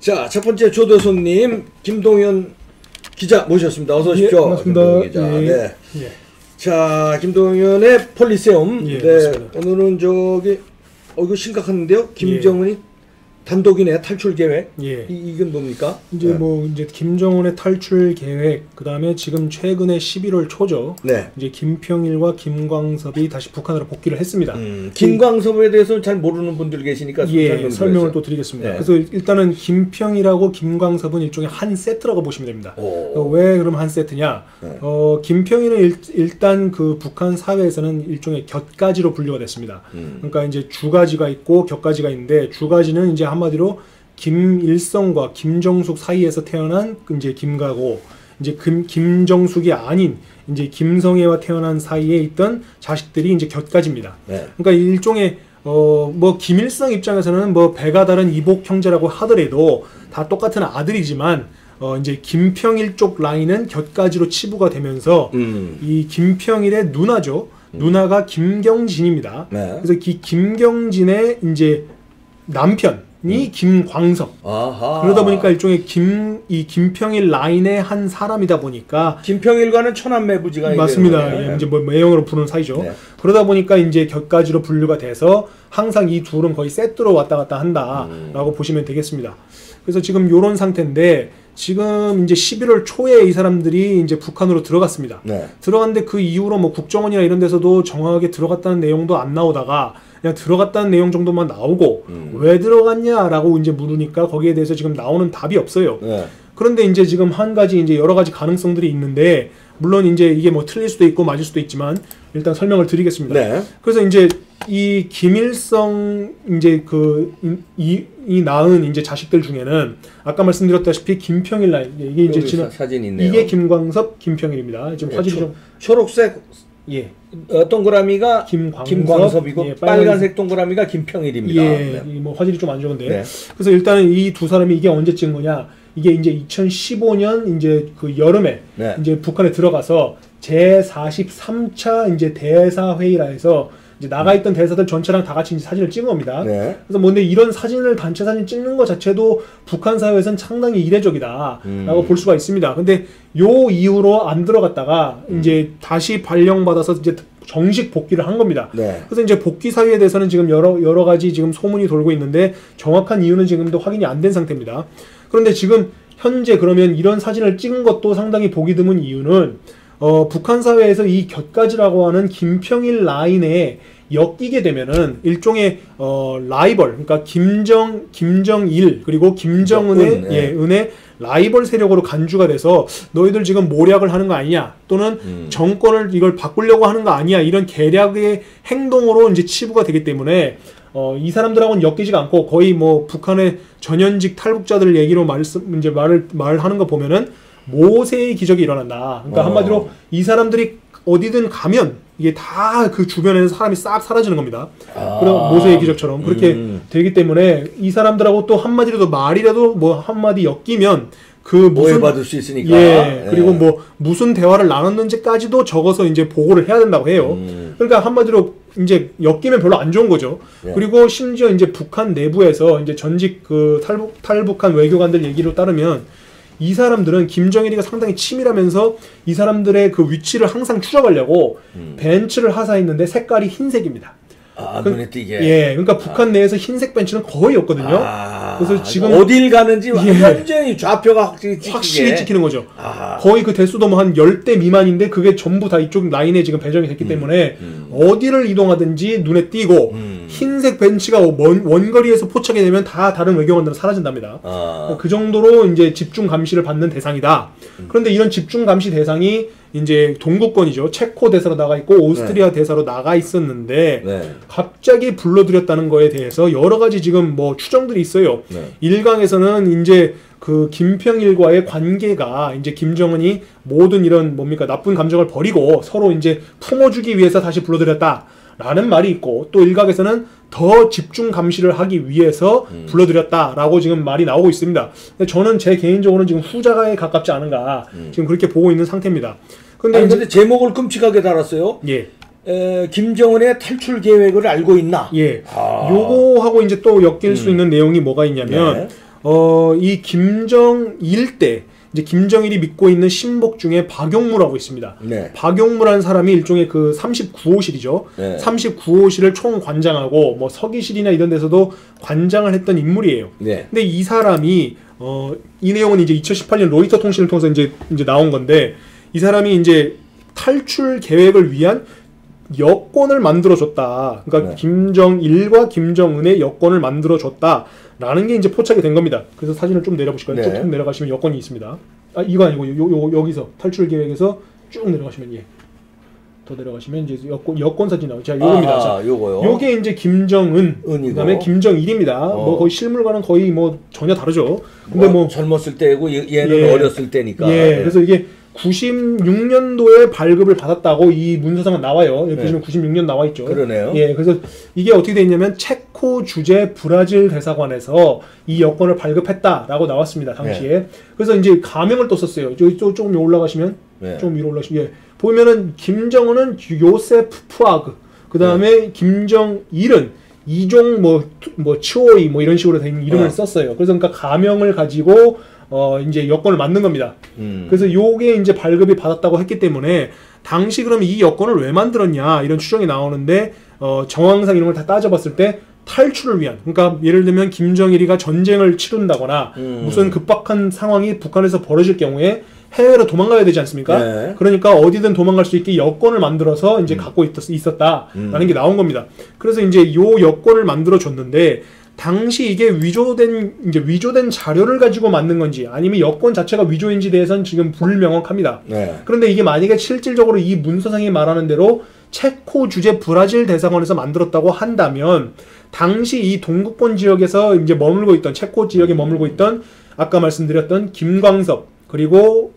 자, 첫 번째 조도손님 김동현 기자 모셨습니다. 어서 오십시오. 예, 반갑습니다. 기자. 예. 네. 예. 자, 김동현의 폴리세움. 예, 네, 맞습니다. 오늘은 저기 이거 심각한데요. 김정은이 단독이네 탈출 계획. 예. 이건 뭡니까? 이제 네. 뭐 이제 김정은의 탈출 계획, 그다음에 지금 최근에 11월 초죠. 네. 이제 김평일과 김광섭이 다시 북한으로 복귀를 했습니다. 김광섭에 대해서 잘 모르는 분들 계시니까 설명을 또 드리겠습니다. 네. 그래서 일단은 김평일하고 김광섭은 일종의 한 세트라고 보시면 됩니다. 왜 그럼 한 세트냐? 네. 김평일은 일단 그 북한 사회에서는 일종의 곁가지로 분류가 됐습니다. 그러니까 이제 주가지가 있고 곁가지가 있는데, 주가지는 이제 한마디로 김일성과 김정숙 사이에서 태어난 이제 김가고, 이제 김정숙이 아닌 이제 김성애와 태어난 사이에 있던 자식들이 이제 곁가지입니다. 네. 그러니까 일종의 뭐 김일성 입장에서는 뭐 배가 다른 이복 형제라고 하더라도 다 똑같은 아들이지만 이제 김평일 쪽 라인은 곁가지로 치부가 되면서 이 김평일의 누나죠. 누나가 김경진입니다. 네. 그래서 이 김경진의 이제 남편이 김광섭. 아하. 그러다 보니까 일종의 이 김평일 라인의 한 사람이다 보니까 김평일과는 천안매부지가 맞습니다. 네. 예, 이제 뭐 매형으로 부르는 사이죠. 네. 그러다 보니까 이제 곁가지로 분류가 돼서 항상 이 둘은 거의 세트로 왔다 갔다 한다라고 보시면 되겠습니다. 그래서 지금 요런 상태인데, 지금 이제 11월 초에 이 사람들이 이제 북한으로 들어갔습니다. 네. 들어갔는데 그 이후로 뭐 국정원이나 이런 데서도 정확하게 들어갔다는 내용도 안 나오다가 그냥 들어갔다는 내용 정도만 나오고 왜 들어갔냐라고 이제 물으니까 거기에 대해서 지금 나오는 답이 없어요. 네. 그런데 이제 지금 한 가지 이제 여러 가지 가능성들이 있는데, 물론 이제 이게 뭐 틀릴 수도 있고 맞을 수도 있지만 일단 설명을 드리겠습니다. 네. 그래서 이제 이 김일성 이제 이 낳은 이제 자식들 중에는 아까 말씀드렸다시피 김평일 라인, 이게 이제 지금 사진 있네요. 이게 김광섭, 김평일입니다. 지금 화질이 좀 초록색 동그라미가 김광섭이고 예, 빨간색 동그라미가 김평일입니다. 예, 뭐 화질이 좀 안 좋은데. 네. 그래서 일단은 이 두 사람이 이게 언제 찍은 거냐? 이게 이제 2015년 이제 그 여름에 네. 이제 북한에 들어가서 제43차 이제 대사 회의라 해서 이제 나가 있던 대사들 전체랑 다 같이 이제 사진을 찍은 겁니다. 네. 그래서 뭔데 이런 사진을 단체 사진 찍는 것 자체도 북한 사회에서는 상당히 이례적이다라고 볼 수가 있습니다. 근데 요 이후로 안 들어갔다가 이제 다시 발령받아서 이제 정식 복귀를 한 겁니다. 네. 그래서 이제 복귀 사유에 대해서는 지금 여러 가지 지금 소문이 돌고 있는데 정확한 이유는 지금도 확인이 안 된 상태입니다. 그런데 지금 현재 그러면 이런 사진을 찍은 것도 상당히 보기 드문 이유는 북한 사회에서 이 곁가지라고 하는 김평일 라인에 엮이게 되면은 일종의 라이벌, 그러니까 김정일 그리고 김정은의 은의 라이벌 세력으로 간주가 돼서 너희들 지금 모략을 하는 거 아니냐, 또는 정권을 이걸 바꾸려고 하는 거 아니야, 이런 계략의 행동으로 이제 치부가 되기 때문에 이 사람들하고는 엮이지가 않고 거의 뭐 북한의 전현직 탈북자들 얘기로 말하는 거 보면은 모세의 기적이 일어난다. 그러니까 한마디로 이 사람들이 어디든 가면 이게 다 그 주변에서 사람이 싹 사라지는 겁니다. 그럼 모세의 기적처럼 그렇게 되기 때문에 이 사람들하고 또 한마디라도 말이라도 뭐 한마디 엮이면 그 무슨 오해받을 수 있으니까. 예, 그리고 뭐 무슨 대화를 나눴는지까지도 적어서 이제 보고를 해야 된다고 해요. 그러니까 한마디로 이제 엮이면 별로 안 좋은 거죠. 예. 그리고 심지어 이제 북한 내부에서 이제 전직 그 탈북한 외교관들 얘기로 따르면 이 사람들은 김정일이가 상당히 치밀하면서 이 사람들의 그 위치를 항상 추적하려고 벤츠를 하사했는데 색깔이 흰색입니다. 눈에 띄게. 예, 그러니까 북한 내에서 흰색 벤츠는 거의 없거든요. 그래서 지금 어딜 가는지 완전히 좌표가 확실히 찍히는 거죠. 거의 그 대수도 뭐 한 10대 미만인데 그게 전부 다 이쪽 라인에 지금 배정이 됐기 때문에 어디를 이동하든지 눈에 띄고 흰색 벤츠가 원거리에서 포착이 되면 다 다른 외교관들은 사라진답니다. 그 정도로 이제 집중 감시를 받는 대상이다. 그런데 이런 집중 감시 대상이 이제 동구권이죠. 체코 대사로 나가 있고 오스트리아 대사로 나가 있었는데 갑자기 불러들였다는 거에 대해서 여러 가지 지금 뭐 추정들이 있어요. 일각에서는 이제 그 김평일과의 관계가 이제 김정은이 모든 이런 뭡니까 나쁜 감정을 버리고 서로 이제 품어주기 위해서 다시 불러들였다라는 말이 있고, 또 일각에서는 더 집중 감시를 하기 위해서 불러들였다라고 지금 말이 나오고 있습니다. 근데 저는 제 개인적으로는 지금 후자가에 가깝지 않은가 지금 그렇게 보고 있는 상태입니다. 근데 제목을 끔찍하게 달았어요. 예. 김정은의 탈출 계획을 알고 있나? 예. 요거하고 이제 또 엮일 수 있는 내용이 뭐가 있냐면 이 김정일 때 이제 김정일이 믿고 있는 신복 중에 박용무라고 있습니다. 네. 박용무라는 사람이 일종의 그 39호실이죠. 네. 39호실을 총관장하고 뭐 서기실이나 이런 데서도 관장을 했던 인물이에요. 네. 근데 이 사람이 이 내용은 이제 2018년 로이터 통신을 통해서 이제 나온 건데 이 사람이 이제 탈출 계획을 위한 여권을 만들어줬다. 그러니까 네. 김정일과 김정은의 여권을 만들어줬다라는 게 이제 포착이 된 겁니다. 그래서 사진을 좀 내려보실까요? 네. 쭉 내려가시면 여권이 있습니다. 아 이거 아니고 여기서 탈출 계획에서 쭉 내려가시면 더 내려가시면 이제 여권 사진 나오죠. 자, 요겁니다. 자, 요거요. 요게 이제 김정은, 은이고. 그다음에 김정일입니다. 뭐 거의 실물과는 거의 뭐 전혀 다르죠. 근데 뭐 젊었을 때고 얘는 예. 어렸을 때니까. 예, 그래서 이게 96년도에 발급을 받았다고 이 문서상은 나와요. 여기 보시면 96년 나와 있죠. 그러네요. 예, 그래서 이게 어떻게 돼 있냐면 체코 주재 브라질 대사관에서 이 여권을 발급했다라고 나왔습니다. 당시에. 그래서 이제 가명을 또 썼어요. 저기 조금 올라가시면 좀 위로 올라가시면 보면은 김정은은 요세프 푸아그, 그 다음에 김정일은 이종 뭐 치오이 뭐 이런 식으로 된 이름을 썼어요. 그래서 그러니까 가명을 가지고 이제 여권을 만든 겁니다. 그래서 요게 이제 발급이 받았다고 했기 때문에 당시 그럼 이 여권을 왜 만들었냐 이런 추정이 나오는데 정황상 이런 걸 다 따져봤을 때 탈출을 위한, 그러니까 예를 들면 김정일이가 전쟁을 치른다거나 무슨 급박한 상황이 북한에서 벌어질 경우에 해외로 도망가야 되지 않습니까? 네. 그러니까 어디든 도망갈 수 있게 여권을 만들어서 이제 갖고 있었다라는 게 나온 겁니다. 그래서 이제 요 여권을 만들어 줬는데 당시 이게 위조된 자료를 가지고 만든 건지 아니면 여권 자체가 위조인지 대해서는 지금 불명확합니다. 네. 그런데 이게 만약에 실질적으로 이 문서상이 말하는 대로 체코 주재 브라질 대사관에서 만들었다고 한다면 당시 이 동구권 지역에서 이제 머물고 있던 체코 지역에 머물고 있던 아까 말씀드렸던 김광섭 그리고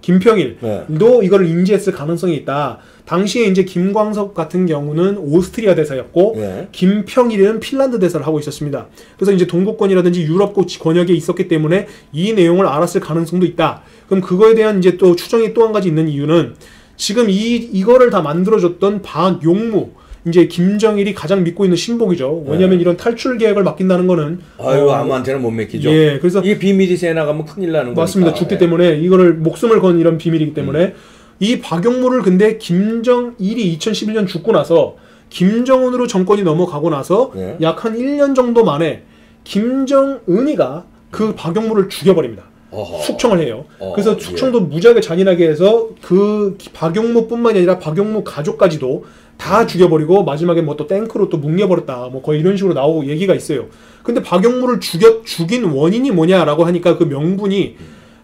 김평일도 이거를 인지했을 가능성이 있다. 당시에 이제 김광섭 같은 경우는 오스트리아 대사였고 김평일은 핀란드 대사를 하고 있었습니다. 그래서 이제 동구권이라든지 유럽 권역에 있었기 때문에 이 내용을 알았을 가능성도 있다. 그럼 그거에 대한 이제 또 추정이 또 한 가지 있는 이유는 지금 이거를 다 만들어줬던 박용무, 이제 김정일이 가장 믿고 있는 신복이죠. 왜냐하면 이런 탈출 계획을 맡긴다는 거는 아무한테나 못 맡기죠. 예, 그래서 이 비밀이 새 나가면 큰일 나는 거니까. 맞습니다. 죽기 때문에 이거를 목숨을 건 이런 비밀이기 때문에 이 박용무를 근데 김정일이 2011년 죽고 나서 김정은으로 정권이 넘어가고 나서 약 한 1년 정도 만에 김정은이가 그 박용무를 죽여버립니다. 숙청을 해요. 그래서 숙청도 무지하게 잔인하게 해서 그 박용무뿐만이 아니라 박용무 가족까지도 다 죽여버리고 마지막에 뭐 또 탱크로 또 뭉개버렸다 뭐 거의 이런 식으로 나오고 얘기가 있어요. 근데 박용무를 죽인 원인이 뭐냐라고 하니까 그 명분이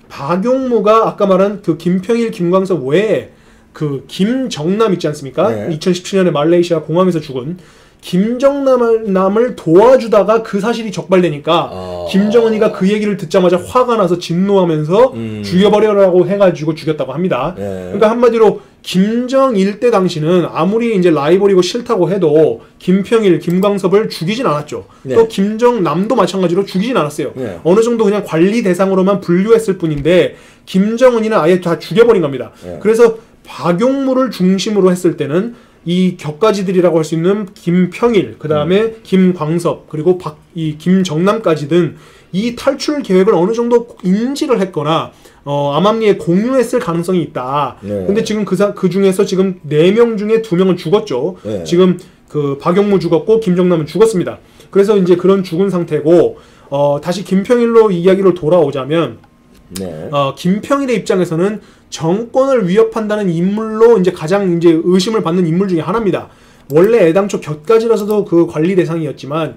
박용무가 아까 말한 그 김평일, 김광섭 외에 그 김정남 있지 않습니까? 2017년에 말레이시아 공항에서 죽은 김정남을 도와주다가 그 사실이 적발되니까 김정은이가 그 얘기를 듣자마자 화가 나서 진노하면서 죽여버려라고 해가지고 죽였다고 합니다. 그러니까 한마디로 김정일 때 당시는 아무리 이제 라이벌이고 싫다고 해도 김평일, 김광섭을 죽이진 않았죠. 또 김정남도 마찬가지로 죽이진 않았어요. 어느 정도 그냥 관리 대상으로만 분류했을 뿐인데 김정은이는 아예 다 죽여버린 겁니다. 그래서 박용무를 중심으로 했을 때는 이 격가지들이라고 할 수 있는 김평일, 그 다음에 김광섭, 그리고 이 김정남까지든 이 탈출 계획을 어느 정도 인지를 했거나 암암리에 공유했을 가능성이 있다. 근데 지금 그 중에서 지금 4명 중에 2명은 죽었죠. 지금 그 박용무 죽었고 김정남은 죽었습니다. 그래서 이제 그런 죽은 상태고 다시 김평일로 이야기를 돌아오자면 김평일의 입장에서는 정권을 위협한다는 인물로 이제 가장 이제 의심을 받는 인물 중에 하나입니다. 원래 애당초 곁가지라서도 그 관리 대상이었지만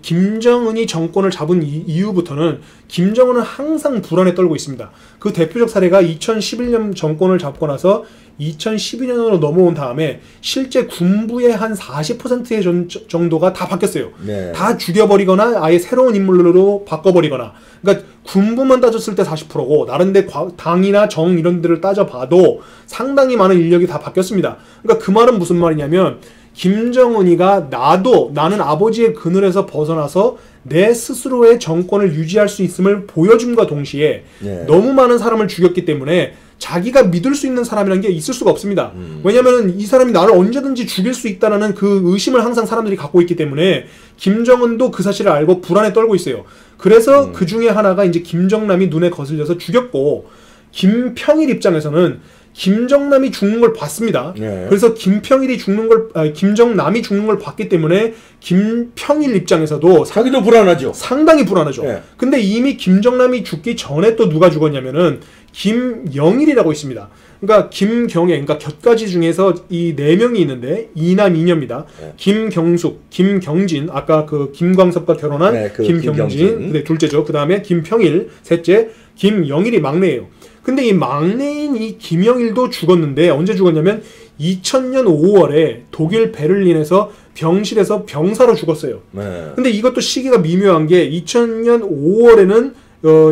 김정은이 정권을 잡은 이후부터는 김정은은 항상 불안에 떨고 있습니다. 그 대표적 사례가 2011년 정권을 잡고 나서 2012년으로 넘어온 다음에 실제 군부의 한 40%의 정도가 다 바뀌었어요. 다 죽여버리거나 아예 새로운 인물로 바꿔버리거나. 그러니까 군부만 따졌을 때 40%고 다른데 당이나 정 이런 데를 따져봐도 상당히 많은 인력이 다 바뀌었습니다. 그러니까 그 말은 무슨 말이냐면 김정은이가 나는 아버지의 그늘에서 벗어나서 내 스스로의 정권을 유지할 수 있음을 보여줌과 동시에 너무 많은 사람을 죽였기 때문에 자기가 믿을 수 있는 사람이라는 게 있을 수가 없습니다. 왜냐하면 이 사람이 나를 언제든지 죽일 수 있다는 그 의심을 항상 사람들이 갖고 있기 때문에 김정은도 그 사실을 알고 불안에 떨고 있어요. 그래서 그 중에 하나가 이제 김정남이 눈에 거슬려서 죽였고, 김평일 입장에서는 김정남이 죽는 걸 봤습니다. 네. 그래서 김평일이 죽는 걸, 김정남이 죽는 걸 봤기 때문에 김평일 입장에서도 자기도 불안하죠. 상당히 불안하죠. 네. 근데 이미 김정남이 죽기 전에 또 누가 죽었냐면은 김영일이라고 있습니다. 그러니까 김경애, 그러니까 곁가지 중에서 이 네 명이 있는데 이남 이녀입니다. 네. 김경숙, 김경진, 아까 그 김광석과 결혼한 네, 그 김경진, 네, 둘째죠. 그 다음에 김평일, 셋째, 김영일이 막내예요. 근데 이 막내인 이 김영일도 죽었는데 언제 죽었냐면 2000년 5월에 독일 베를린에서 병실에서 병사로 죽었어요. 네. 근데 이것도 시기가 미묘한 게 2000년 5월에는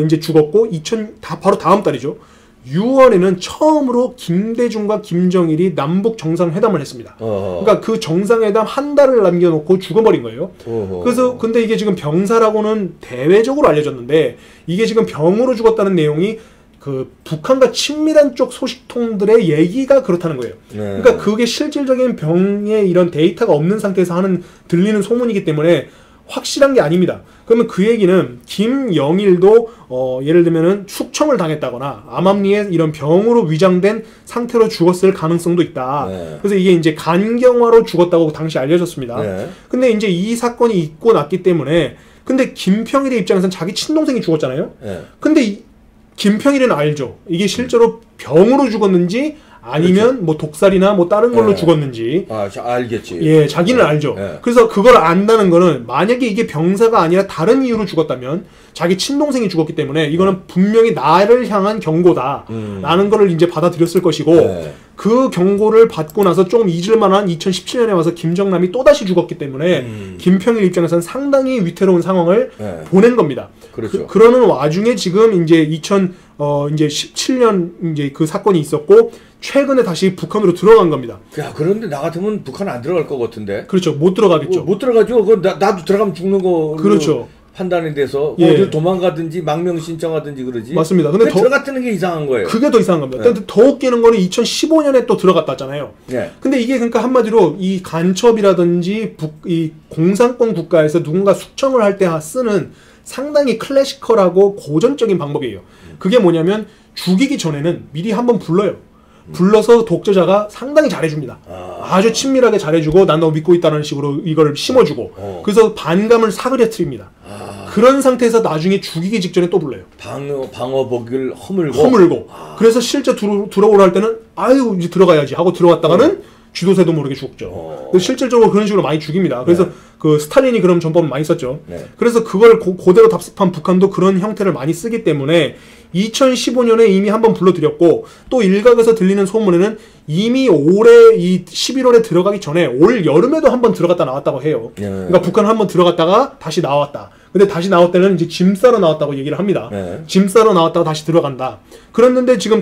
이제 죽었고 바로 다음 달이죠. 6월에는 처음으로 김대중과 김정일이 남북 정상회담을 했습니다. 그러니까 그 정상회담 한 달을 남겨놓고 죽어버린 거예요. 그래서 근데 이게 지금 병사라고는 대외적으로 알려졌는데 이게 지금 병으로 죽었다는 내용이 그 북한과 친밀한 쪽 소식통들의 얘기가 그렇다는 거예요. 네. 그러니까 그게 실질적인 병의 이런 데이터가 없는 상태에서 들리는 소문이기 때문에 확실한 게 아닙니다. 그러면 그 얘기는 김영일도 예를 들면은 숙청을 당했다거나 암암리에 이런 병으로 위장된 상태로 죽었을 가능성도 있다. 네. 그래서 이게 이제 간경화로 죽었다고 당시 알려졌습니다. 네. 근데 이제 이 사건이 있고 났기 때문에 근데 김평일의 입장에서는 자기 친동생이 죽었잖아요. 네. 근데 김평일은 알죠. 이게 실제로 병으로 죽었는지 아니면 그렇죠. 뭐 독살이나 뭐 다른 걸로 네. 죽었는지. 알겠지. 예, 자기는 알죠. 네. 그래서 그걸 안다는 거는 만약에 이게 병사가 아니라 다른 이유로 죽었다면 자기 친동생이 죽었기 때문에 이거는 분명히 나를 향한 경고다. 라는 거를 이제 받아들였을 것이고 네. 그 경고를 받고 나서 조금 잊을만한 2017년에 와서 김정남이 또다시 죽었기 때문에 김평일 입장에서는 상당히 위태로운 상황을 네. 보낸 겁니다. 그렇죠. 그러는 와중에 지금 이제 2017년 이제 그 사건이 있었고 최근에 다시 북한으로 들어간 겁니다. 야, 그런데 나 같으면 북한 안 들어갈 것 같은데. 그렇죠. 못 들어가겠죠. 못 들어가죠. 그 나도 들어가면 죽는 거. 그렇죠. 판단이 돼서 예. 어딜 도망가든지 망명 신청하든지 그러지. 맞습니다. 근데 들어갔다는 게 이상한 거예요. 그게 더 이상한 겁니다. 네. 근데 더 웃기는 거는 2015년에 또 들어갔다잖아요. 네. 근데 이게 그러니까 한마디로 이 간첩이라든지 이 공산권 국가에서 누군가 숙청을 할 때 쓰는 상당히 클래시컬하고 고전적인 방법이에요. 그게 뭐냐면 죽이기 전에는 미리 한번 불러요. 불러서 독재자가 상당히 잘해줍니다. 아주 친밀하게 잘해주고 난 너 믿고 있다는 식으로 이걸 심어주고 그래서 반감을 사그려뜨립니다. 그런 상태에서 나중에 죽이기 직전에 또 불러요. 방어복을 허물고. 그래서 실제 들어오라 할 때는 아유 이제 들어가야지 하고 들어갔다가는 쥐도새도 모르게 죽죠. 실질적으로 그런 식으로 많이 죽입니다. 그래서 그 스탈린이 그런 전법을 많이 썼죠. 네. 그래서 그걸 그대로 답습한 북한도 그런 형태를 많이 쓰기 때문에 2015년에 이미 한번 불러드렸고 또 일각에서 들리는 소문에는 이미 올해 이 11월에 들어가기 전에 올 여름에도 한번 들어갔다 나왔다고 해요. 그러니까 북한 한번 들어갔다가 다시 나왔다. 근데 다시 나올 때는 이제 짐 싸러 나왔다고 얘기를 합니다. 짐 싸러 나왔다가 다시 들어간다. 그랬는데 지금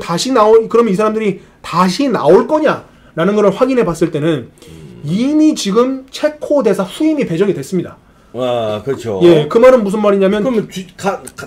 그러면 이 사람들이 다시 나올 거냐? 라는 걸 확인해 봤을 때는 이미 지금 체코 대사 후임이 배정이 됐습니다. 와, 그렇죠. 예, 그 말은 무슨 말이냐면 그러면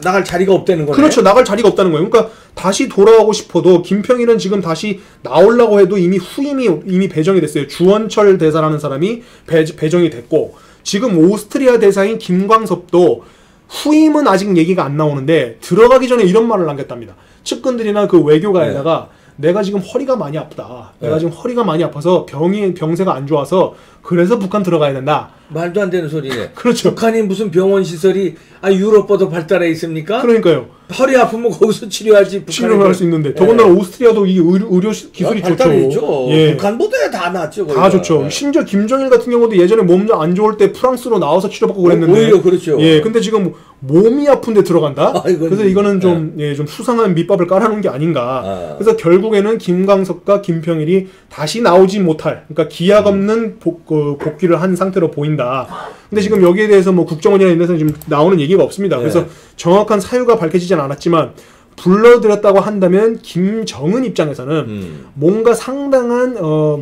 나갈 자리가 없다는 거네. 그렇죠. 나갈 자리가 없다는 거예요. 그러니까 다시 돌아오고 싶어도 김평일은 지금 다시 나오려고 해도 이미 후임이 이미 배정이 됐어요. 주원철 대사라는 사람이 배정이 됐고 지금 오스트리아 대사인 김광섭도 후임은 아직 얘기가 안 나오는데 들어가기 전에 이런 말을 남겼답니다. 측근들이나 그 외교가에다가 내가 지금 허리가 많이 아프다. 내가 지금 허리가 많이 아파서 병세가 안 좋아서 그래서 북한 들어가야 된다. 말도 안 되는 소리네. 그렇죠. 북한이 무슨 병원 시설이 유럽보다 발달해 있습니까? 그러니까요. 허리 아프면 거기서 치료하지. 치료를 할 수 있는데 더군다나 오스트리아도 이 의료 기술이 발달이죠. 예. 북한보다 다 낫죠. 다 좋죠. 심지어 김정일 같은 경우도 예전에 몸 안 좋을 때 프랑스로 나와서 치료받고 그랬는데 오히려 그렇죠. 예, 근데 지금 몸이 아픈데 들어간다. 그래서 이거는 좀 수상한 밑밥을 깔아놓은 게 아닌가. 그래서 결국에는 김광석과 김평일이 다시 나오지 못할, 그러니까 기약 없는 복귀를 한 상태로 보인다. 근데 지금 여기에 대해서 뭐 국정원이나 이런 데서 지금 나오는 얘기가 없습니다. 그래서 정확한 사유가 밝혀지진 않았지만 불러들였다고 한다면 김정은 입장에서는 뭔가 상당한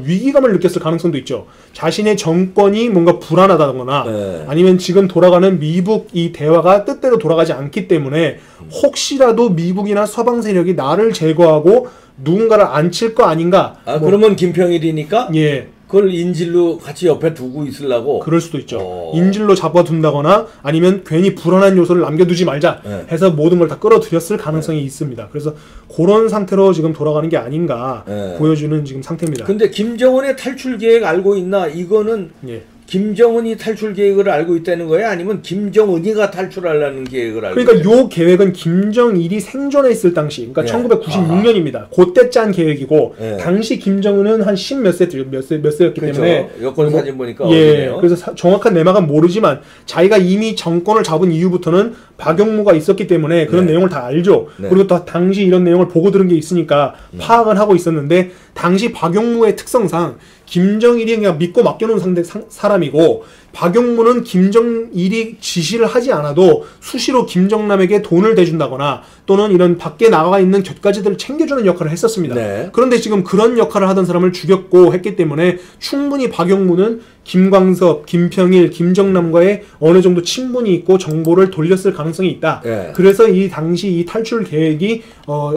위기감을 느꼈을 가능성도 있죠. 자신의 정권이 뭔가 불안하다거나 네. 아니면 지금 돌아가는 미북 이 대화가 뜻대로 돌아가지 않기 때문에 혹시라도 미국이나 서방 세력이 나를 제거하고 누군가를 앉힐 거 아닌가. 그러면 김평일이니까 예. 그걸 인질로 같이 옆에 두고 있으려고. 그럴 수도 있죠. 인질로 잡아둔다거나 아니면 괜히 불안한 요소를 남겨두지 말자 해서 모든 걸 다 끌어들였을 가능성이 있습니다. 그래서 그런 상태로 지금 돌아가는 게 아닌가 보여주는 지금 상태입니다. 근데 김정은의 탈출 계획 알고 있나? 이거는 예. 김정은이 탈출 계획을 알고 있다는 거예요? 아니면 김정은이가 탈출하려는 계획을 알고 그러니까 요 계획은 김정일이 생존해 있을 당시, 그러니까 1996년입니다. 그때 짠 계획이고 당시 김정은은 한 10몇 세였기 그렇죠. 때문에 여권 사진 보니까 예, 어디네요? 그래서 정확한 내막은 모르지만 자기가 이미 정권을 잡은 이후부터는 박용무가 있었기 때문에 그런 내용을 다 알죠. 그리고 또 당시 이런 내용을 보고 들은 게 있으니까 파악은 하고 있었는데 당시 박용무의 특성상 김정일이 그냥 믿고 맡겨놓은 사람이고 박용무는 김정일이 지시를 하지 않아도 수시로 김정남에게 돈을 대준다거나 또는 이런 밖에 나가 있는 곁가지들을 챙겨주는 역할을 했었습니다. 그런데 지금 그런 역할을 하던 사람을 죽였고 했기 때문에 충분히 박용무는 김광섭, 김평일, 김정남과의 어느 정도 친분이 있고 정보를 돌렸을 가능성이 있다. 그래서 이 당시 이 탈출 계획이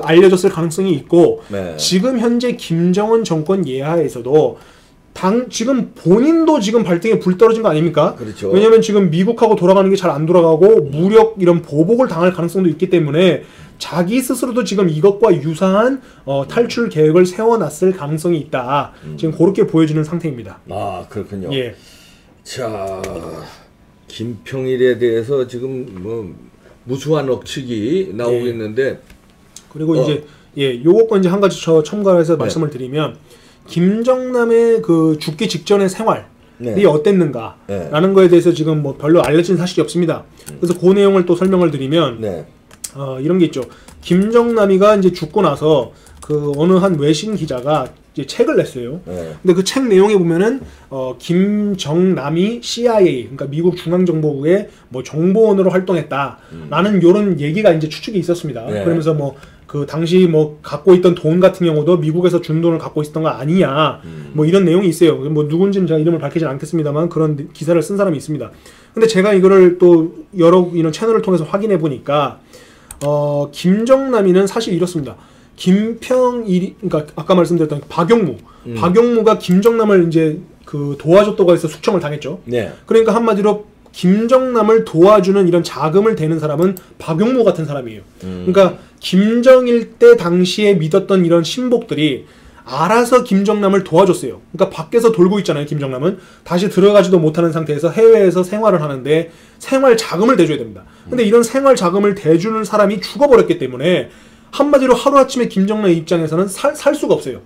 알려졌을 가능성이 있고 지금 현재 김정은 정권 예하에서도 지금 본인도 지금 발등에 불 떨어진 거 아닙니까? 그렇죠. 왜냐면 지금 미국하고 돌아가는 게 잘 안 돌아가고 무력 이런 보복을 당할 가능성도 있기 때문에 자기 스스로도 지금 이것과 유사한 탈출 계획을 세워놨을 가능성이 있다. 지금 그렇게 보여주는 상태입니다. 아, 그렇군요. 예. 자, 김평일에 대해서 지금 뭐 무수한 억측이 나오고 있는데 그리고 이제 요거 이제 한 가지 첨가해서 말씀을 드리면 김정남의 그 죽기 직전의 생활이 어땠는가라는 거에 대해서 지금 뭐 별로 알려진 사실이 없습니다. 그래서 그 내용을 또 설명을 드리면 이런 게 있죠. 김정남이가 이제 죽고 나서 그 어느 한 외신 기자가 이제 책을 냈어요. 근데 그 책 내용에 보면은 김정남이 CIA, 그러니까 미국 중앙정보국의 뭐 정보원으로 활동했다라는 요런 얘기가 이제 추측이 있었습니다. 그러면서 뭐 그 당시 뭐 갖고 있던 돈 같은 경우도 미국에서 준 돈을 갖고 있었던 거 아니냐, 뭐 이런 내용이 있어요. 뭐 누군지는 제가 이름을 밝히진 않겠습니다만 그런 기사를 쓴 사람이 있습니다. 근데 제가 이거를 또 여러 이런 채널을 통해서 확인해 보니까 김정남이는 사실 이렇습니다. 김평일이, 그러니까 아까 말씀드렸던 박용무가 김정남을 이제 그 도와줬다고 해서 숙청을 당했죠. 그러니까 한마디로 김정남을 도와주는 이런 자금을 대는 사람은 박용무 같은 사람이에요. 그러니까 김정일 때 당시에 믿었던 이런 신복들이 알아서 김정남을 도와줬어요. 그러니까 밖에서 돌고 있잖아요. 김정남은 다시 들어가지도 못하는 상태에서 해외에서 생활을 하는데 생활 자금을 대줘야 됩니다. 근데 이런 생활 자금을 대주는 사람이 죽어버렸기 때문에 한마디로 하루아침에 김정남의 입장에서는 살 수가 없어요.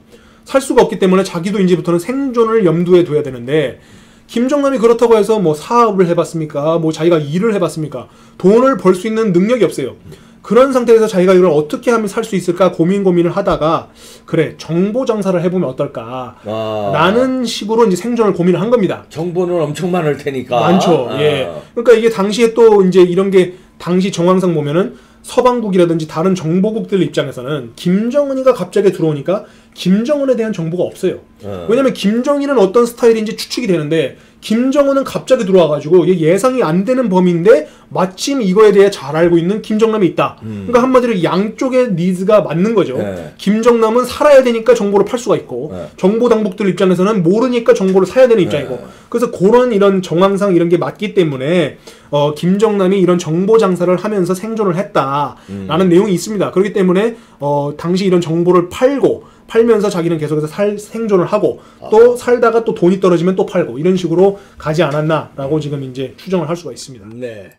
살 수가 없기 때문에 자기도 이제부터는 생존을 염두에 둬야 되는데 김정남이 그렇다고 해서 뭐 사업을 해봤습니까? 뭐 자기가 일을 해봤습니까? 돈을 벌 수 있는 능력이 없어요. 그런 상태에서 자기가 이걸 어떻게 하면 살 수 있을까 고민을 하다가 그래 정보 장사를 해보면 어떨까 라는 식으로 이제 생존을 고민을 한 겁니다. 정보는 엄청 많을 테니까. 많죠. 예. 그러니까 이게 당시에 또 이제 이런 게 당시 정황상 보면은 서방국이라든지 다른 정보국들 입장에서는 김정은이가 갑자기 들어오니까 김정은에 대한 정보가 없어요. 왜냐면 김정일은 어떤 스타일인지 추측이 되는데 김정은은 갑자기 들어와가지고 예상이 안 되는 범위인데 마침 이거에 대해 잘 알고 있는 김정남이 있다. 그러니까 한마디로 양쪽의 니즈가 맞는 거죠. 김정남은 살아야 되니까 정보를 팔 수가 있고 정보 당국들 입장에서는 모르니까 정보를 사야 되는 입장이고 그래서 그런 이런 정황상 이런 게 맞기 때문에 김정남이 이런 정보 장사를 하면서 생존을 했다라는 내용이 있습니다. 그렇기 때문에 당시 이런 정보를 팔면서 자기는 계속해서 생존을 하고 또 살다가 또 돈이 떨어지면 또 팔고 이런 식으로 가지 않았나라고 지금 이제 추정을 할 수가 있습니다. 네.